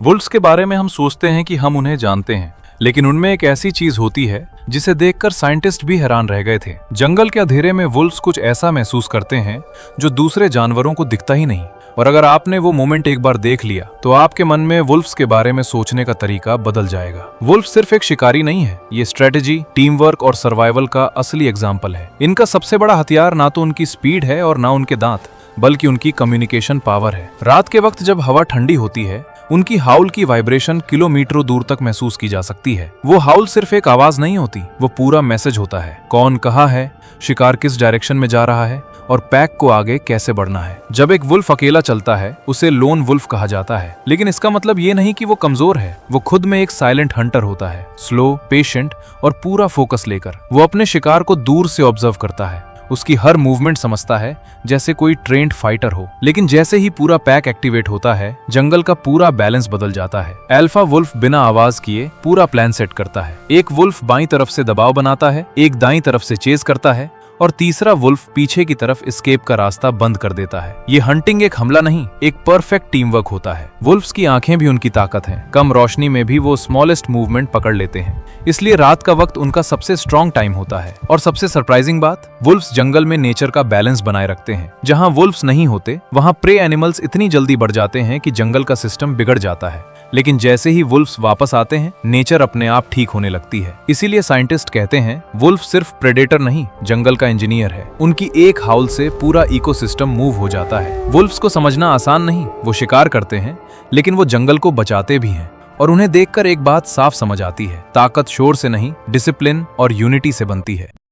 Wolves के बारे में हम सोचते हैं कि हम उन्हें जानते हैं, लेकिन उनमें एक ऐसी चीज होती है जिसे देखकर साइंटिस्ट भी हैरान रह गए थे। जंगल के अंधेरे में वुल्फ्स कुछ ऐसा महसूस करते हैं जो दूसरे जानवरों को दिखता ही नहीं। और अगर आपने वो मोमेंट एक बार देख लिया तो आपके मन में वुल्फ्स के बारे में सोचने का तरीका बदल जाएगा। वुल्फ सिर्फ एक शिकारी नहीं है, ये स्ट्रेटेजी, टीम वर्क और सर्वाइवल का असली एग्जाम्पल है। इनका सबसे बड़ा हथियार ना तो उनकी स्पीड है और ना उनके दांत, बल्कि उनकी कम्युनिकेशन पावर है। रात के वक्त जब हवा ठंडी होती है, उनकी हाउल की वाइब्रेशन किलोमीटरों दूर तक महसूस की जा सकती है। वो हाउल सिर्फ एक आवाज नहीं होती, वो पूरा मैसेज होता है। कौन कहाँ है, शिकार किस डायरेक्शन में जा रहा है और पैक को आगे कैसे बढ़ना है। जब एक वुल्फ अकेला चलता है उसे लोन वुल्फ कहा जाता है, लेकिन इसका मतलब ये नहीं कि वो कमजोर है। वो खुद में एक साइलेंट हंटर होता है, स्लो, पेशेंट और पूरा फोकस लेकर। वो अपने शिकार को दूर से ऑब्जर्व करता है, उसकी हर मूवमेंट समझता है जैसे कोई ट्रेंड फाइटर हो। लेकिन जैसे ही पूरा पैक एक्टिवेट होता है, जंगल का पूरा बैलेंस बदल जाता है। अल्फा वुल्फ बिना आवाज किए पूरा प्लान सेट करता है। एक वुल्फ बाईं तरफ से दबाव बनाता है, एक दाईं तरफ से चेज करता है और तीसरा वुल्फ पीछे की तरफ एस्केप का रास्ता बंद कर देता है। ये हंटिंग एक हमला नहीं, एक परफेक्ट टीम वर्क होता है। वुल्फ्स की आंखें भी उनकी ताकत है, कम रोशनी में भी वो स्मॉलेस्ट मूवमेंट पकड़ लेते हैं। इसलिए रात का वक्त उनका सबसे स्ट्रॉन्ग टाइम होता है। और सबसे सरप्राइजिंग बात, वुल्फ्स जंगल में नेचर का बैलेंस बनाए रखते हैं। जहां वुल्फ्स नहीं होते वहां प्रे एनिमल्स इतनी जल्दी बढ़ जाते हैं कि जंगल का सिस्टम बिगड़ जाता है। लेकिन जैसे ही वुल्फ्स वापस आते हैं, नेचर अपने आप ठीक होने लगती है। इसीलिए साइंटिस्ट कहते हैं वुल्फ सिर्फ प्रेडेटर नहीं, जंगल का इंजीनियर है। उनकी एक हाउल से पूरा इकोसिस्टम मूव हो जाता है। वुल्फ्स को समझना आसान नहीं, वो शिकार करते हैं लेकिन वो जंगल को बचाते भी हैं। और उन्हें देखकर एक बात साफ समझ आती है, ताकत शोर से नहीं, डिसिप्लिन और यूनिटी से बनती है।